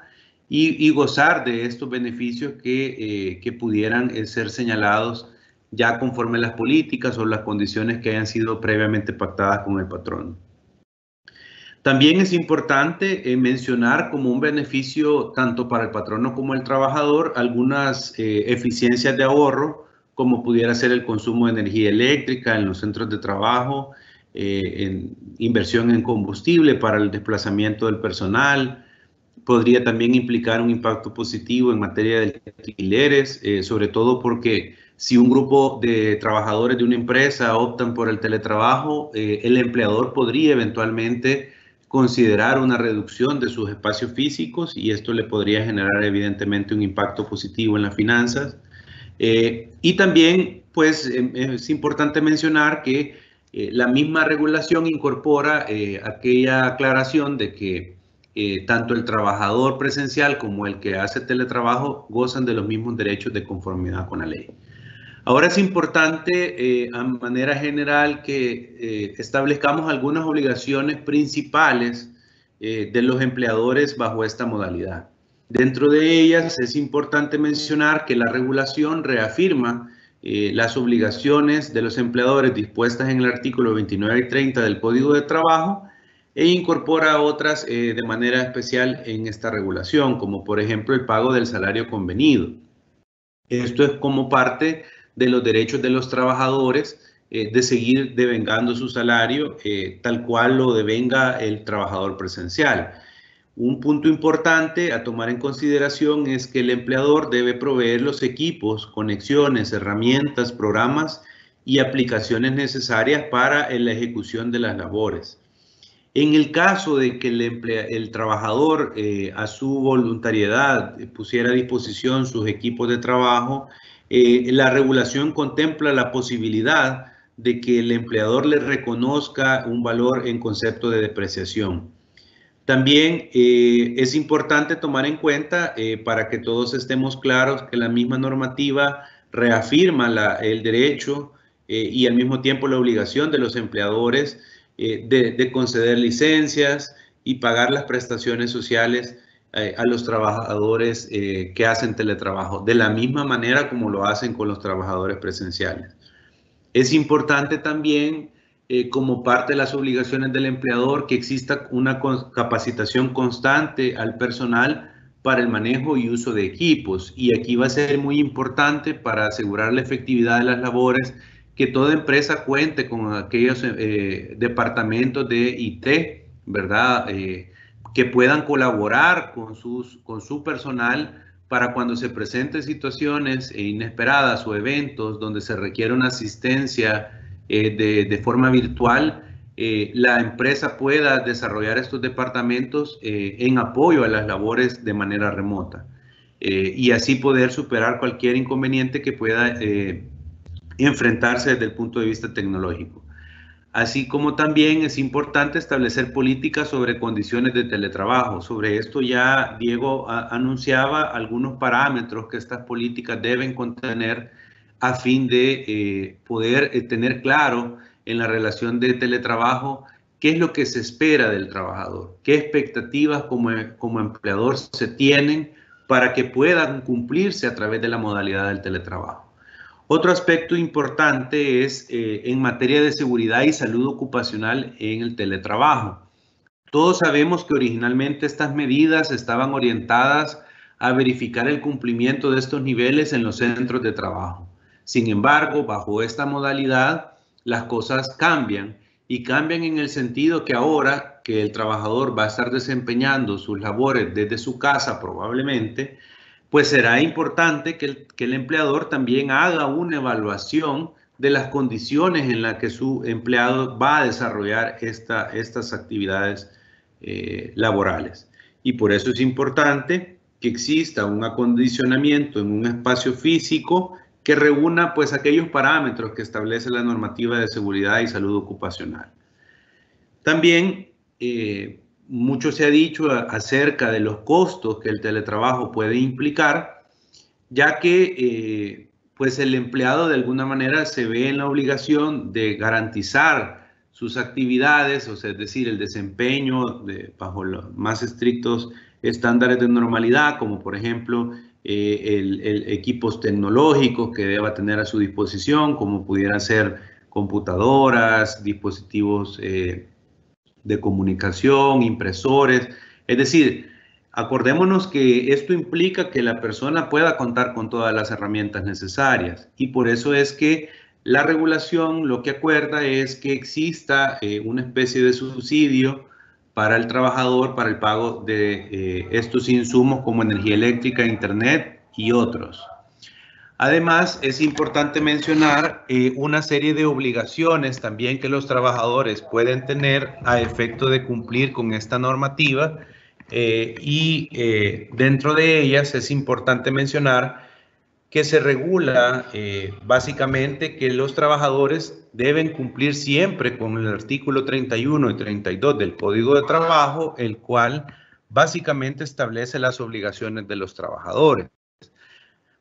y gozar de estos beneficios que pudieran ser señalados ya conforme las políticas o las condiciones que hayan sido previamente pactadas con el patrón. También es importante mencionar como un beneficio tanto para el patrono como el trabajador algunas eficiencias de ahorro, como pudiera ser el consumo de energía eléctrica en los centros de trabajo, en inversión en combustible para el desplazamiento del personal. Podría también implicar un impacto positivo en materia de alquileres, sobre todo porque si un grupo de trabajadores de una empresa optan por el teletrabajo, el empleador podría eventualmente considerar una reducción de sus espacios físicos y esto le podría generar evidentemente un impacto positivo en las finanzas. Y también, pues, es importante mencionar que la misma regulación incorpora aquella aclaración de que tanto el trabajador presencial como el que hace teletrabajo gozan de los mismos derechos de conformidad con la ley. Ahora es importante, a manera general, que establezcamos algunas obligaciones principales de los empleadores bajo esta modalidad. Dentro de ellas es importante mencionar que la regulación reafirma las obligaciones de los empleadores dispuestas en el artículo 29 y 30 del Código de Trabajo e incorpora otras de manera especial en esta regulación, como por ejemplo el pago del salario convenido. Esto es como parte de los derechos de los trabajadores de seguir devengando su salario tal cual lo devenga el trabajador presencial. Un punto importante a tomar en consideración es que el empleador debe proveer los equipos, conexiones, herramientas, programas y aplicaciones necesarias para la ejecución de las labores. En el caso de que el trabajador a su voluntariedad pusiera a disposición sus equipos de trabajo, la regulación contempla la posibilidad de que el empleador le reconozca un valor en concepto de depreciación. También es importante tomar en cuenta, para que todos estemos claros, que la misma normativa reafirma el derecho y al mismo tiempo la obligación de los empleadores de conceder licencias y pagar las prestaciones sociales a los trabajadores que hacen teletrabajo, de la misma manera como lo hacen con los trabajadores presenciales. Es importante también, como parte de las obligaciones del empleador, que exista una capacitación constante al personal para el manejo y uso de equipos. Y aquí va a ser muy importante para asegurar la efectividad de las labores que toda empresa cuente con aquellos departamentos de IT, ¿verdad? Que puedan colaborar con su personal para cuando se presenten situaciones inesperadas o eventos donde se requiere una asistencia de forma virtual, la empresa pueda desarrollar estos departamentos en apoyo a las labores de manera remota y así poder superar cualquier inconveniente que pueda enfrentarse desde el punto de vista tecnológico. Así como también es importante establecer políticas sobre condiciones de teletrabajo. Sobre esto ya Diego anunciaba algunos parámetros que estas políticas deben contener a fin de poder tener claro en la relación de teletrabajo qué es lo que se espera del trabajador, qué expectativas como empleador se tienen para que puedan cumplirse a través de la modalidad del teletrabajo. Otro aspecto importante es en materia de seguridad y salud ocupacional en el teletrabajo. Todos sabemos que originalmente estas medidas estaban orientadas a verificar el cumplimiento de estos niveles en los centros de trabajo. Sin embargo, bajo esta modalidad, las cosas cambian y cambian en el sentido que ahora que el trabajador va a estar desempeñando sus labores desde su casa probablemente, pues será importante que el empleador también haga una evaluación de las condiciones en las que su empleado va a desarrollar estas actividades laborales. Y por eso es importante que exista un acondicionamiento en un espacio físico que reúna pues aquellos parámetros que establece la normativa de seguridad y salud ocupacional. También mucho se ha dicho acerca de los costos que el teletrabajo puede implicar, ya que pues el empleado de alguna manera se ve en la obligación de garantizar sus actividades, o sea, es decir, el desempeño bajo los más estrictos estándares de normalidad, como por ejemplo equipos tecnológicos que deba tener a su disposición, como pudieran ser computadoras, dispositivos de comunicación, impresores. Es decir, acordémonos que esto implica que la persona pueda contar con todas las herramientas necesarias, y por eso es que la regulación lo que acuerda es que exista una especie de subsidio para el trabajador para el pago de estos insumos como energía eléctrica, internet y otros. Además, es importante mencionar una serie de obligaciones también que los trabajadores pueden tener a efecto de cumplir con esta normativa, y dentro de ellas es importante mencionar que se regula básicamente que los trabajadores deben cumplir siempre con el artículo 31 y 32 del Código de Trabajo, el cual básicamente establece las obligaciones de los trabajadores.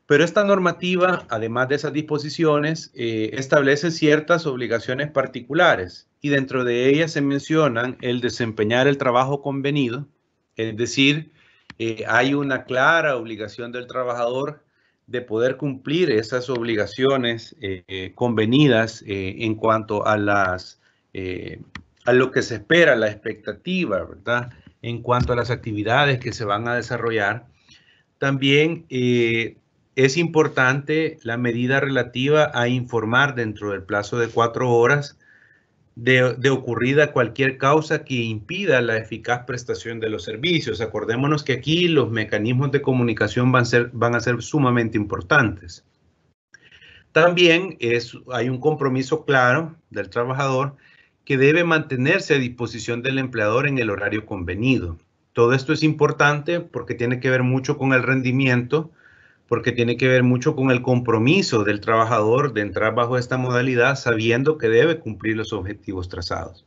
Pero esta normativa, además de esas disposiciones, establece ciertas obligaciones particulares, y dentro de ellas se mencionan el desempeñar el trabajo convenido, es decir, hay una clara obligación del trabajador de poder cumplir esas obligaciones convenidas en cuanto a lo que se espera, la expectativa, ¿verdad? En cuanto a las actividades que se van a desarrollar. También es importante la medida relativa a informar dentro del plazo de 4 horas de ocurrida cualquier causa que impida la eficaz prestación de los servicios. Acordémonos que aquí los mecanismos de comunicación van a ser sumamente importantes. También hay un compromiso claro del trabajador que debe mantenerse a disposición del empleador en el horario convenido. Todo esto es importante porque tiene que ver mucho con el rendimiento, porque tiene que ver mucho con el compromiso del trabajador de entrar bajo esta modalidad sabiendo que debe cumplir los objetivos trazados.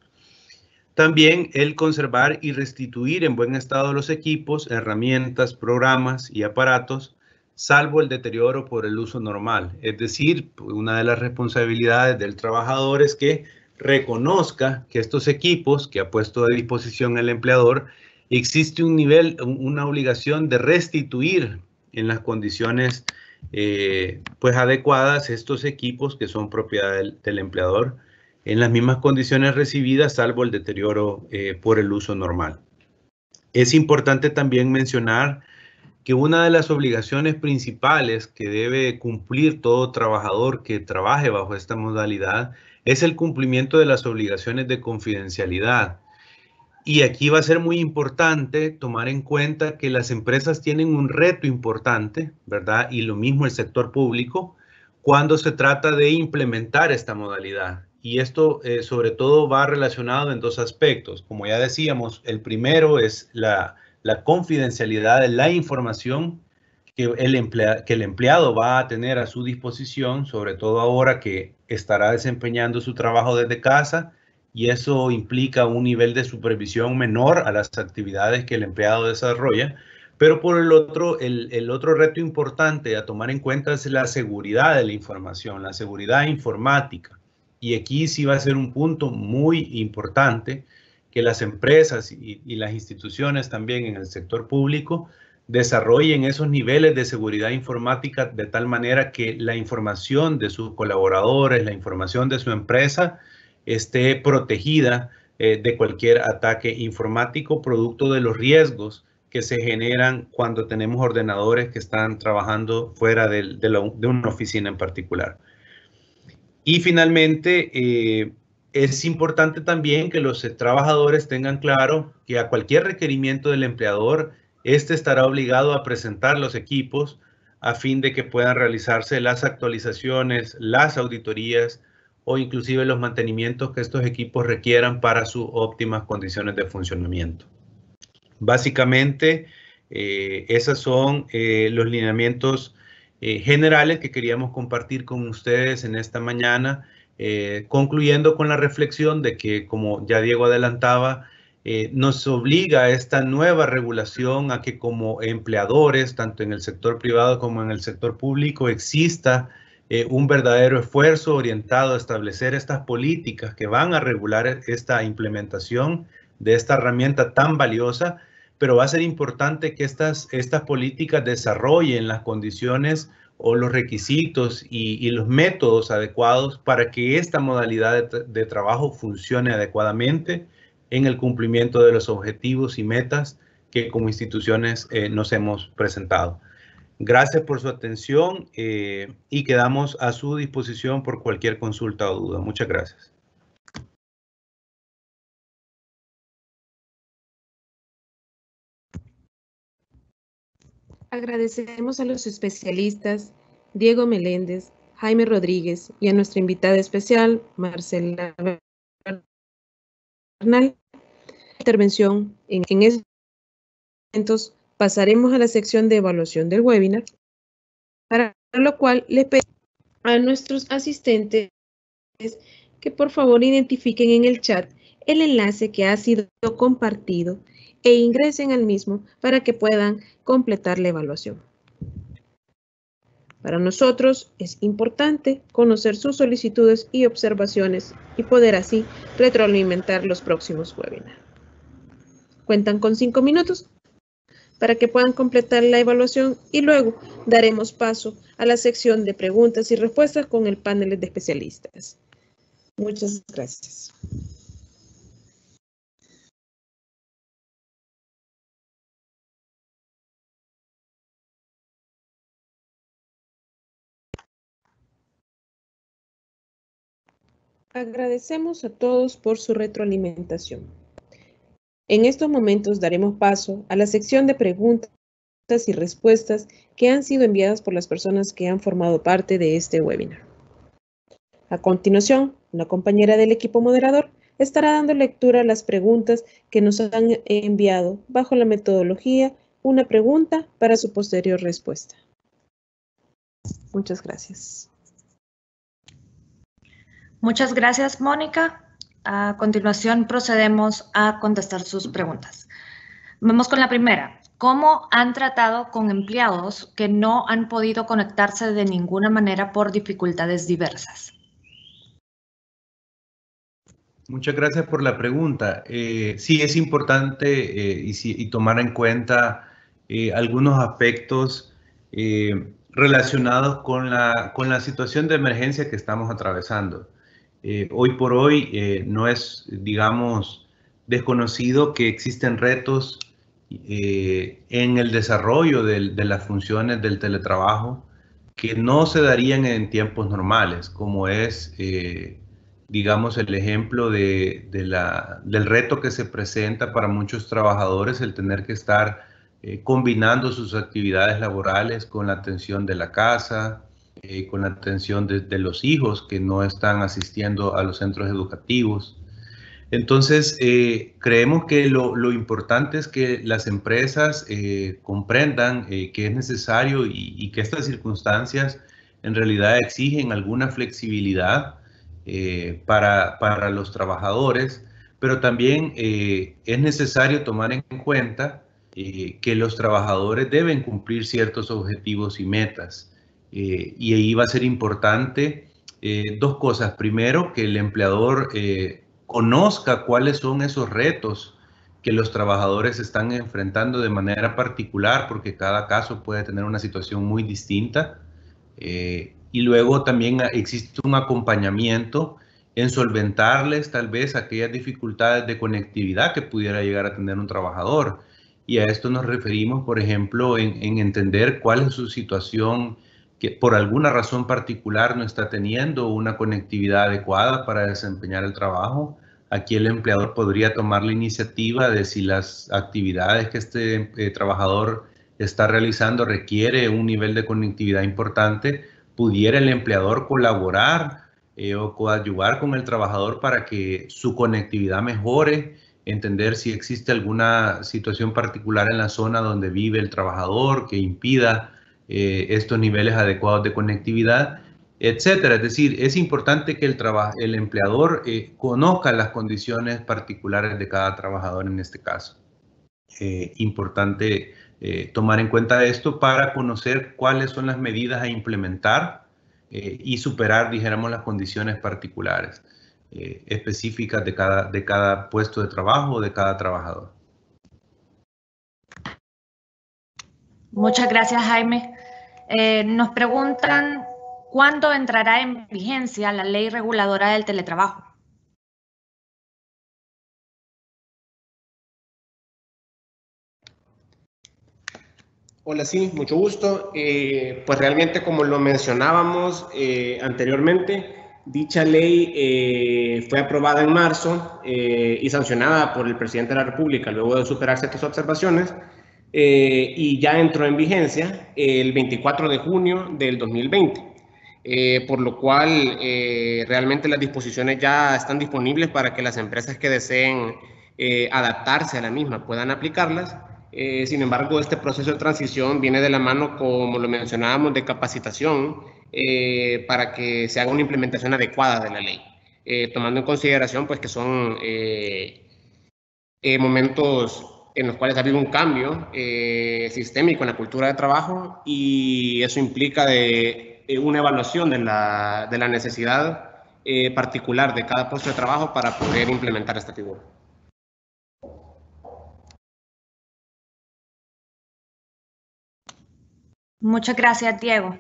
También el conservar y restituir en buen estado los equipos, herramientas, programas y aparatos, salvo el deterioro por el uso normal. Es decir, una de las responsabilidades del trabajador es que reconozca que estos equipos que ha puesto a disposición el empleador, existe una obligación de restituir en las condiciones pues adecuadas estos equipos que son propiedad del empleador en las mismas condiciones recibidas, salvo el deterioro por el uso normal. Es importante también mencionar que una de las obligaciones principales que debe cumplir todo trabajador que trabaje bajo esta modalidad es el cumplimiento de las obligaciones de confidencialidad. Y aquí va a ser muy importante tomar en cuenta que las empresas tienen un reto importante, ¿verdad? Y lo mismo el sector público, cuando se trata de implementar esta modalidad. Y esto sobre todo va relacionado en 2 aspectos. Como ya decíamos, el primero es la confidencialidad de la información que el empleado va a tener a su disposición, sobre todo ahora que estará desempeñando su trabajo desde casa, y eso implica un nivel de supervisión menor a las actividades que el empleado desarrolla. Pero por el otro reto importante a tomar en cuenta es la seguridad de la información, la seguridad informática. Y aquí sí va a ser un punto muy importante que las empresas y las instituciones también en el sector público desarrollen esos niveles de seguridad informática de tal manera que la información de sus colaboradores, la información de su empresa, esté protegida de cualquier ataque informático producto de los riesgos que se generan cuando tenemos ordenadores que están trabajando fuera de una oficina en particular. Y finalmente, es importante también que los trabajadores tengan claro que a cualquier requerimiento del empleador, este estará obligado a presentar los equipos a fin de que puedan realizarse las actualizaciones, las auditorías o inclusive los mantenimientos que estos equipos requieran para sus óptimas condiciones de funcionamiento. Básicamente, esos son los lineamientos generales que queríamos compartir con ustedes en esta mañana, concluyendo con la reflexión de que, como ya Diego adelantaba, nos obliga esta nueva regulación a que como empleadores, tanto en el sector privado como en el sector público, exista un verdadero esfuerzo orientado a establecer estas políticas que van a regular esta implementación de esta herramienta tan valiosa, pero va a ser importante que estas políticas desarrollen las condiciones o los requisitos y los métodos adecuados para que esta modalidad de trabajo funcione adecuadamente en el cumplimiento de los objetivos y metas que como instituciones nos hemos presentado. Gracias por su atención y quedamos a su disposición por cualquier consulta o duda. Muchas gracias. Agradecemos a los especialistas Diego Meléndez, Jaime Rodríguez y a nuestra invitada especial, Marcela Bernal. Intervención en estos momentos pasaremos a la sección de evaluación del webinar, para lo cual les pedimos a nuestros asistentes que por favor identifiquen en el chat el enlace que ha sido compartido e ingresen al mismo para que puedan completar la evaluación. Para nosotros es importante conocer sus solicitudes y observaciones y poder así retroalimentar los próximos webinars. Cuentan con 5 minutos para que puedan completar la evaluación y luego daremos paso a la sección de preguntas y respuestas con el panel de especialistas. Muchas gracias. Agradecemos a todos por su retroalimentación. En estos momentos daremos paso a la sección de preguntas y respuestas que han sido enviadas por las personas que han formado parte de este webinar. A continuación, una compañera del equipo moderador estará dando lectura a las preguntas que nos han enviado bajo la metodología una pregunta para su posterior respuesta. Muchas gracias. Muchas gracias, Mónica. A continuación procedemos a contestar sus preguntas. Vamos con la primera. ¿Cómo han tratado con empleados que no han podido conectarse de ninguna manera por dificultades diversas? Muchas gracias por la pregunta. Sí, es importante y tomar en cuenta algunos aspectos relacionados con la situación de emergencia que estamos atravesando. Hoy por hoy no es, digamos, desconocido que existen retos en el desarrollo de las funciones del teletrabajo que no se darían en tiempos normales, como es, digamos, el ejemplo del reto que se presenta para muchos trabajadores, el tener que estar combinando sus actividades laborales con la atención de la casa, con la atención de los hijos que no están asistiendo a los centros educativos. Entonces, creemos que lo importante es que las empresas comprendan que es necesario y que estas circunstancias en realidad exigen alguna flexibilidad para los trabajadores, pero también es necesario tomar en cuenta que los trabajadores deben cumplir ciertos objetivos y metas. Y ahí va a ser importante dos cosas. Primero, que el empleador conozca cuáles son esos retos que los trabajadores están enfrentando de manera particular, porque cada caso puede tener una situación muy distinta. Y luego también existe un acompañamiento en solventarles tal vez aquellas dificultades de conectividad que pudiera llegar a tener un trabajador. Y a esto nos referimos, por ejemplo, en entender cuál es su situación que por alguna razón particular no está teniendo una conectividad adecuada para desempeñar el trabajo, aquí el empleador podría tomar la iniciativa de si las actividades que este trabajador está realizando requiere un nivel de conectividad importante, pudiera el empleador colaborar o coadyuvar con el trabajador para que su conectividad mejore, entender si existe alguna situación particular en la zona donde vive el trabajador que impida estos niveles adecuados de conectividad, etcétera. Es decir, es importante que el empleador conozca las condiciones particulares de cada trabajador en este caso. Importante tomar en cuenta esto para conocer cuáles son las medidas a implementar y superar, dijéramos, las condiciones particulares específicas de cada puesto de trabajo o de cada trabajador. Muchas gracias, Jaime. Nos preguntan, ¿cuándo entrará en vigencia la ley reguladora del teletrabajo? Hola, sí, mucho gusto. Pues realmente, como lo mencionábamos anteriormente, dicha ley fue aprobada en marzo y sancionada por el presidente de la República luego de superar ciertas observaciones y ya entró en vigencia el 24 de junio del 2020. Por lo cual realmente las disposiciones ya están disponibles para que las empresas que deseen adaptarse a la misma puedan aplicarlas. Sin embargo, este proceso de transición viene de la mano, como lo mencionábamos, de capacitación para que se haga una implementación adecuada de la ley, tomando en consideración pues, que son momentos en los cuales ha habido un cambio sistémico en la cultura de trabajo y eso implica una evaluación de la necesidad particular de cada puesto de trabajo para poder implementar esta figura. Muchas gracias, Diego.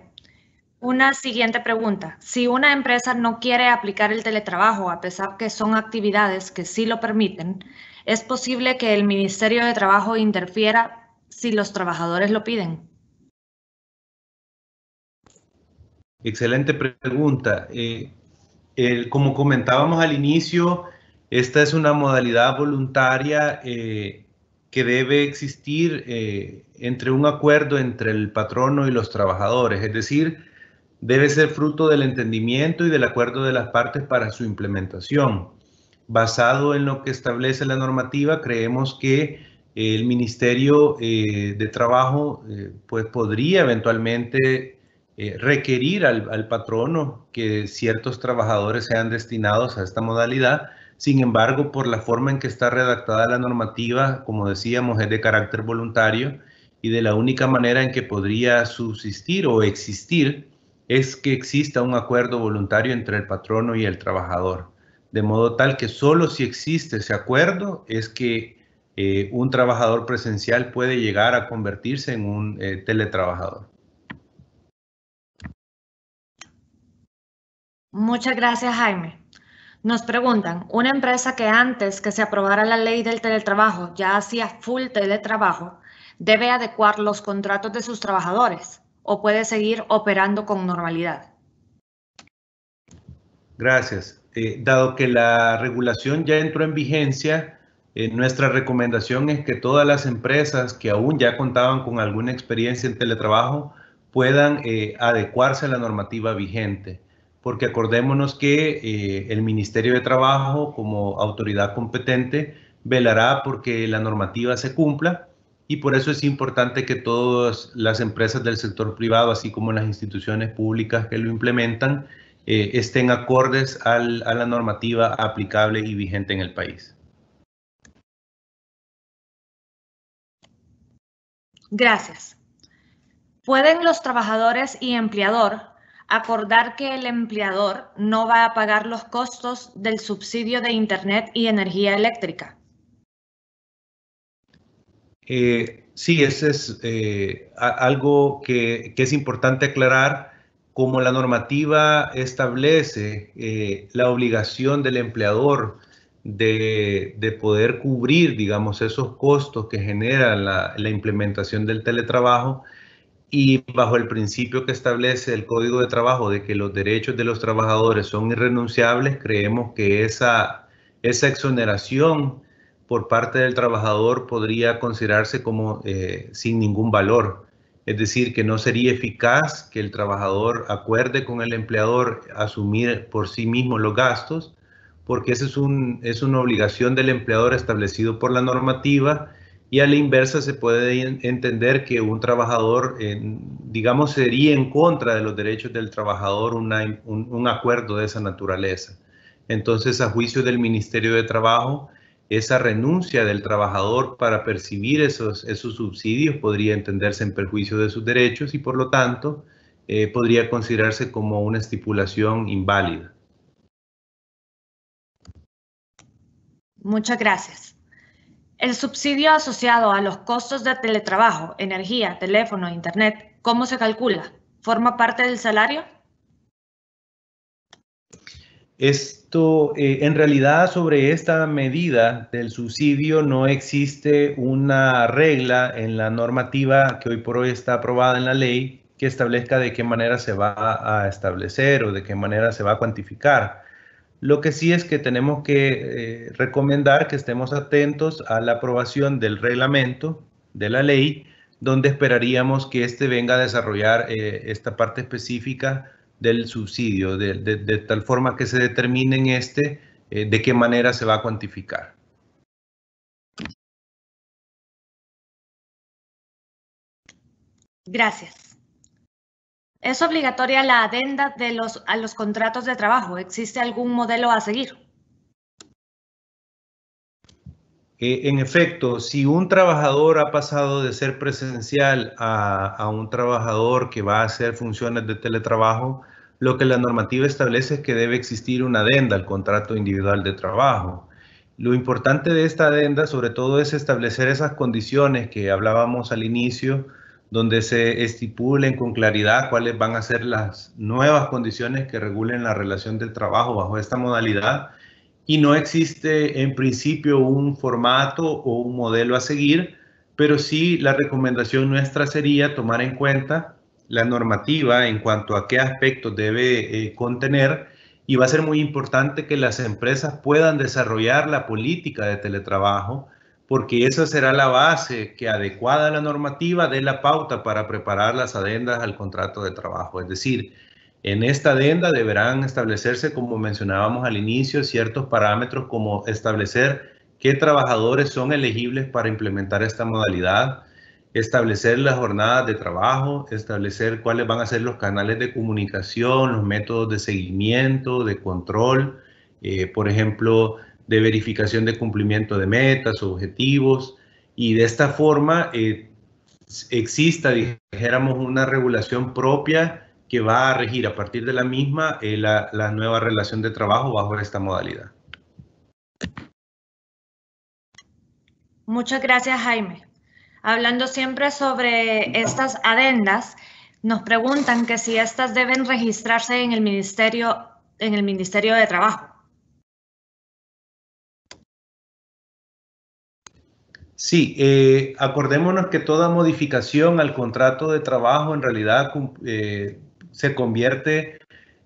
Una siguiente pregunta. Si una empresa no quiere aplicar el teletrabajo, a pesar que son actividades que sí lo permiten, ¿es posible que el Ministerio de Trabajo interfiera si los trabajadores lo piden? Excelente pregunta. Como comentábamos al inicio, esta es una modalidad voluntaria que debe existir entre un acuerdo entre el patrono y los trabajadores, es decir, debe ser fruto del entendimiento y del acuerdo de las partes para su implementación. Basado en lo que establece la normativa, creemos que el Ministerio de Trabajo pues podría eventualmente requerir al patrono que ciertos trabajadores sean destinados a esta modalidad. Sin embargo, por la forma en que está redactada la normativa, como decíamos, es de carácter voluntario y de la única manera en que podría subsistir o existir es que exista un acuerdo voluntario entre el patrono y el trabajador. De modo tal que solo si existe ese acuerdo es que un trabajador presencial puede llegar a convertirse en un teletrabajador. Muchas gracias, Jaime. Nos preguntan, ¿una empresa que antes que se aprobara la ley del teletrabajo ya hacía full teletrabajo, debe adecuar los contratos de sus trabajadores o puede seguir operando con normalidad? Gracias. Dado que la regulación ya entró en vigencia, nuestra recomendación es que todas las empresas que aún ya contaban con alguna experiencia en teletrabajo puedan adecuarse a la normativa vigente. Porque acordémonos que el Ministerio de Trabajo, como autoridad competente, velará porque la normativa se cumpla y por eso es importante que todas las empresas del sector privado, así como las instituciones públicas que lo implementan, estén acordes a la normativa aplicable y vigente en el país. Gracias. ¿Pueden los trabajadores y empleador acordar que el empleador no va a pagar los costos del subsidio de Internet y energía eléctrica? Sí, ese es algo que es importante aclarar. Como la normativa establece la obligación del empleador de poder cubrir, digamos, esos costos que genera la implementación del teletrabajo, y bajo el principio que establece el Código de Trabajo de que los derechos de los trabajadores son irrenunciables, creemos que esa exoneración por parte del trabajador podría considerarse como sin ningún valor. Es decir, que no sería eficaz que el trabajador acuerde con el empleador asumir por sí mismo los gastos, porque esa es una obligación del empleador establecido por la normativa, y a la inversa se puede entender que un trabajador, digamos, sería en contra de los derechos del trabajador un acuerdo de esa naturaleza. Entonces, a juicio del Ministerio de Trabajo, esa renuncia del trabajador para percibir esos subsidios podría entenderse en perjuicio de sus derechos y, por lo tanto, podría considerarse como una estipulación inválida. Muchas gracias. El subsidio asociado a los costos de teletrabajo, energía, teléfono, internet, ¿cómo se calcula? ¿Forma parte del salario? Esto, en realidad, sobre esta medida del subsidio no existe una regla en la normativa que hoy por hoy está aprobada en la ley que establezca de qué manera se va a establecer o de qué manera se va a cuantificar. Lo que sí es que tenemos que recomendar que estemos atentos a la aprobación del reglamento de la ley, donde esperaríamos que este venga a desarrollar esta parte específica del subsidio, de tal forma que se determine en de qué manera se va a cuantificar. Gracias. ¿Es obligatoria la adenda a los contratos de trabajo? ¿Existe algún modelo a seguir? En efecto, si un trabajador ha pasado de ser presencial a un trabajador que va a hacer funciones de teletrabajo, lo que la normativa establece es que debe existir una adenda al contrato individual de trabajo. Lo importante de esta adenda, sobre todo, es establecer esas condiciones que hablábamos al inicio, donde se estipulen con claridad cuáles van a ser las nuevas condiciones que regulen la relación de trabajo bajo esta modalidad. Y no existe en principio un formato o un modelo a seguir, pero sí la recomendación nuestra sería tomar en cuenta la normativa en cuanto a qué aspectos debe contener, y va a ser muy importante que las empresas puedan desarrollar la política de teletrabajo, porque esa será la base que, adecuada a la normativa, dé la pauta para preparar las adendas al contrato de trabajo. Es decir, en esta adenda deberán establecerse, como mencionábamos al inicio, ciertos parámetros como establecer qué trabajadores son elegibles para implementar esta modalidad, establecer las jornadas de trabajo, establecer cuáles van a ser los canales de comunicación, los métodos de seguimiento, de control, por ejemplo, de verificación de cumplimiento de metas, objetivos, y de esta forma exista, dijéramos, una regulación propia que va a regir a partir de la misma la nueva relación de trabajo bajo esta modalidad. Muchas gracias, Jaime. Hablando siempre sobre estas adendas, nos preguntan que si estas deben registrarse en el Ministerio de Trabajo. Sí, acordémonos que toda modificación al contrato de trabajo en realidad se convierte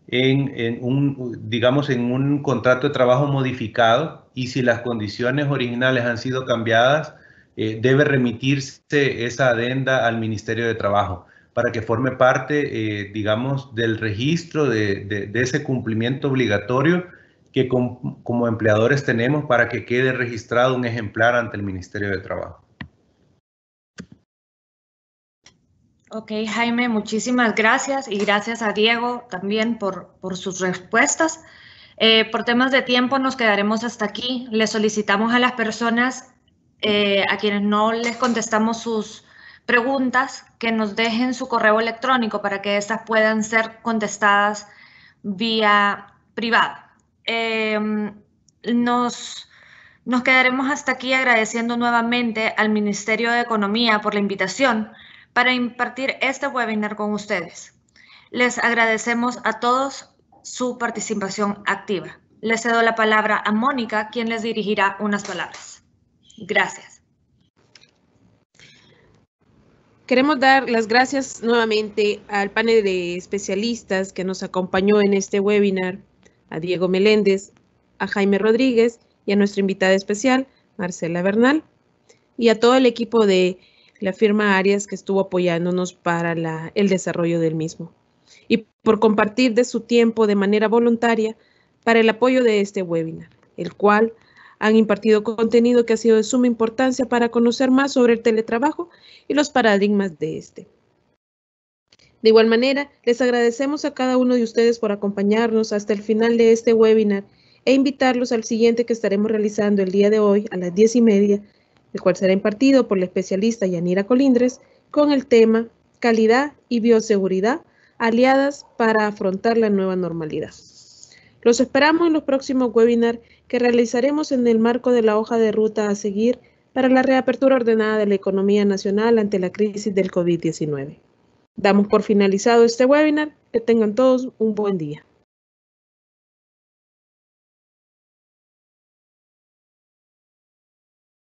en un contrato de trabajo modificado, y si las condiciones originales han sido cambiadas, debe remitirse esa adenda al Ministerio de Trabajo para que forme parte, digamos, del registro de ese cumplimiento obligatorio que como empleadores tenemos para que quede registrado un ejemplar ante el Ministerio de Trabajo. Ok, Jaime, muchísimas gracias, y gracias a Diego también por sus respuestas. Por temas de tiempo nos quedaremos hasta aquí. Le solicitamos a las personas a quienes no les contestamos sus preguntas que nos dejen su correo electrónico para que estas puedan ser contestadas vía privada. Nos quedaremos hasta aquí agradeciendo nuevamente al Ministerio de Economía por la invitación para impartir este webinar con ustedes. Les agradecemos a todos su participación activa. Les cedo la palabra a Mónica, quien les dirigirá unas palabras. Gracias. Queremos dar las gracias nuevamente al panel de especialistas que nos acompañó en este webinar, a Diego Meléndez, a Jaime Rodríguez y a nuestra invitada especial, Marcela Bernal, y a todo el equipo de la firma Arias que estuvo apoyándonos para el desarrollo del mismo, y por compartir de su tiempo de manera voluntaria para el apoyo de este webinar, el cual han impartido contenido que ha sido de suma importancia para conocer más sobre el teletrabajo y los paradigmas de este. De igual manera, les agradecemos a cada uno de ustedes por acompañarnos hasta el final de este webinar e invitarlos al siguiente que estaremos realizando el día de hoy a las 10:30, el cual será impartido por la especialista Yanira Colindres con el tema Calidad y Bioseguridad, aliadas para afrontar la nueva normalidad. Los esperamos en los próximos webinars que realizaremos en el marco de la hoja de ruta a seguir para la reapertura ordenada de la economía nacional ante la crisis del COVID-19. Damos por finalizado este webinar. Que tengan todos un buen día.